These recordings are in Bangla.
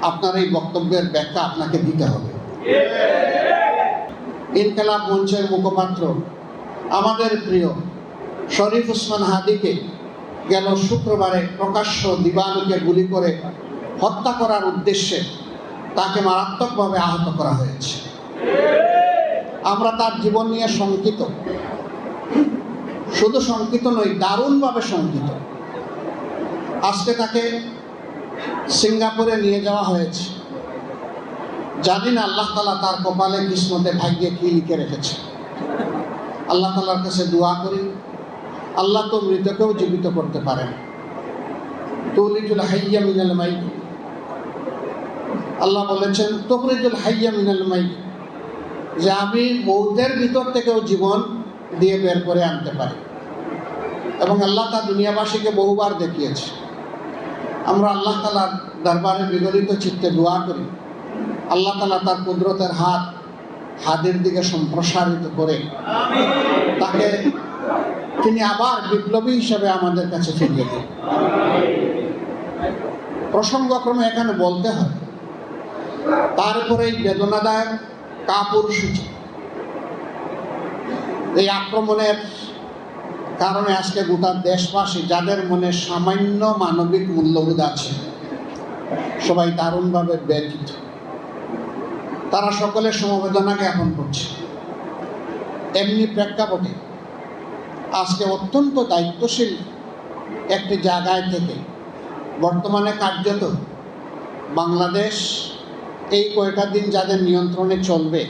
আপনার এই বক্তব্যের ব্যাখ্যা আপনাকে দিতে হবে। ইনকিলাব মঞ্চের মুখপাত্র আমাদের প্রিয় শরীফ ওসমান হাদিকে গেল শুক্রবারে প্রকাশ্য দিবালোকে গুলি করে হত্যা করার উদ্দেশ্যে তাকে মারাত্মকভাবে আহত করা হয়েছে। আমরা তার জীবন নিয়ে শঙ্কিত, শুধু শঙ্কিত নই, দারুণভাবে শঙ্কিত। আজকে তাকে সিঙ্গাপুরে নিয়ে যাওয়া হয়েছে। জানি না আল্লাহ তাআলা তার কপালে কিসমতে ভাগ্যে কি লিখে রেখেছে। আল্লাহ তাআলার কাছে দোয়া করি, আল্লাহ তো মৃতকেও জীবিত করতে পারেন। তুলিজুল হাইয়্যা মিনাল মাইয়িত, আল্লাহ বলেছেন তুখরিজুল হাইয়্যা মিনাল মাইয়িত, যে আমি মৌতের ভিতর থেকেও জীবন দিয়ে বের করে আনতে পারি। এবং আল্লাহ তা দুনিয়াবাসীকে বহুবার দেখিয়েছে। আমরা আল্লাহ তাআলার দরবারে বিগলিত চিত্তে দোয়া করি, আল্লাহ তাআলা তার কুদরতের হাত হাদের দিকে সম্প্রসারিত করে তাকে তিনি আবার বিপ্লবী হিসেবে আমাদের কাছে ফিরিয়ে দেন। প্রসঙ্গক্রমে এখানে বলতে হয়, তারপরে এই বেদনাদায়ক কাপুরুষোচিত এই আক্রমণের কারণে আজকে গোটা দেশবাসী, যাদের মনে সামান্য মানবিক মূল্যবোধ আছে, সবাই দারুণভাবে ব্যথিত। তারা সকলের সমবেদনা জ্ঞাপন করছে। এমনি প্রেক্ষাপটে আজকে অত্যন্ত দায়িত্বশীল একটি জায়গায় থেকে বর্তমানে কার্যত বাংলাদেশ এই কয়টা দিন যাদের নিয়ন্ত্রণে চলবে,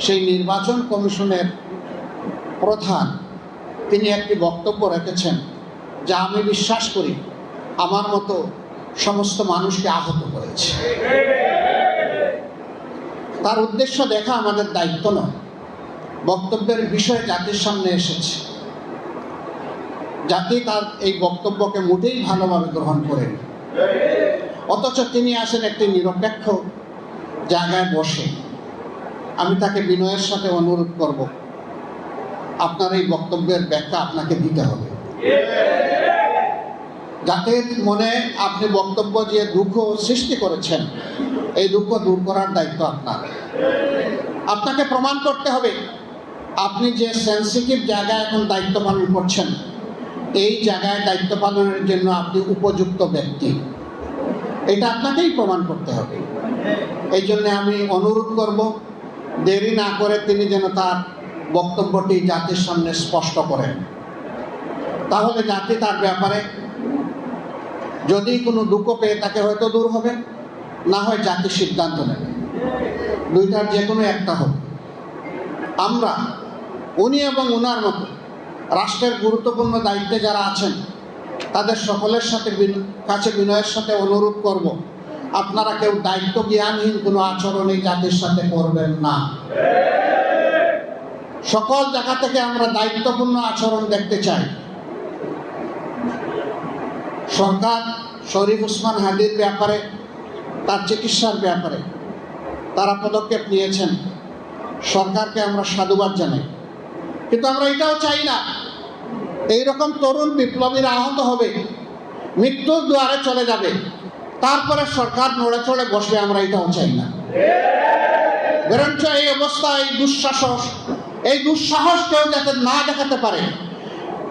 সেই নির্বাচন কমিশনের প্রধান তিনি একটি বক্তব্য রেখেছেন, যা আমি বিশ্বাস করি আমার মতো সমস্ত মানুষকে আহত করেছে। তার উদ্দেশ্য দেখা আমাদের দায়িত্ব নয়, বক্তব্যের বিষয় জাতির সামনে এসেছে। জাতি তার এই বক্তব্যকে মোটেই ভালোভাবে গ্রহণ করেন, অথচ তিনি আসেন একটি নিরপেক্ষ জায়গায় বসে। আমি তাকে বিনয়ের সাথে অনুরোধ করব, আপনার এই বক্তব্যের ব্যাখ্যা আপনাকে দিতে হবে। জাতির মনে আপনি বক্তব্য দিয়ে দুঃখ সৃষ্টি করেছেন, এই দুঃখ দূর করার দায়িত্ব আপনার। আপনাকে প্রমাণ করতে হবে আপনি যে সেন্সিটিভ জায়গায় এখন দায়িত্ব পালন করছেন, এই জায়গায় দায়িত্ব পালনের জন্য আপনি উপযুক্ত ব্যক্তি। এটা আপনাকেই প্রমাণ করতে হবে। এই জন্য আমি অনুরোধ করব, দেরি না করে তিনি যেন তার বক্তব্যটি জাতির সামনে স্পষ্ট করেন। তাহলে জাতি তার ব্যাপারে যদি কোনো দুঃখ পেয়ে তাকে হয়তো দূর হবে, না হয় জাতি সিদ্ধান্ত নেবে। দুইটার যে কোনো একটা হবে। আমরা উনি এবং উনার মতো রাষ্ট্রের গুরুত্বপূর্ণ দায়িত্বে যারা আছেন, তাদের সকলের সাথে কাছে বিনয়ের সাথে অনুরোধ করব, আপনারা কেউ দায়িত্ব জ্ঞানহীন কোনো আচরণ এই জাতির সাথে করবেন না। সকল জায়গা থেকে আমরা দায়িত্বপূর্ণ আচরণ দেখতে চাই। সরকার শরীফ ওসমান হাদির ব্যাপারে, তার চিকিৎসার ব্যাপারে তারা পদক্ষেপ নিয়েছেন, সরকারকে আমরা সাধুবাদ জানাই। কিন্তু আমরা এটাও চাই না এইরকম তরুণ বিপ্লবীরা আহত হবে, মৃত্যুর দুয়ারে চলে যাবে, তারপরে সরকার নড়ে চড়ে বসবে, আমরা এটাও চাই না। বরঞ্চ এই অবস্থা, এই দুঃসাহস কেউ যাতে না দেখাতে পারে,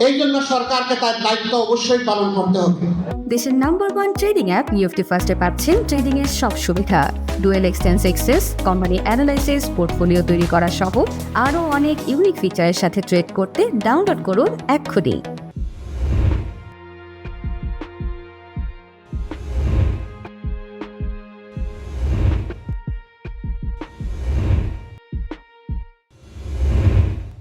এই জন্য সরকারকে তার দায়িত্ব অবশ্যই পালন করতে হবে। দেশের নাম্বার 1 ট্রেডিং অ্যাপ নিফটি ফার্স্টে পাচ্ছেন ট্রেডিং এর সব সুবিধা, dual exchange access, company analysis, portfolio তৈরি করা সহ আরও অনেক ইউনিক ফিচারের সাথে ট্রেড করতে ডাউনলোড করুন এক্ষুনি।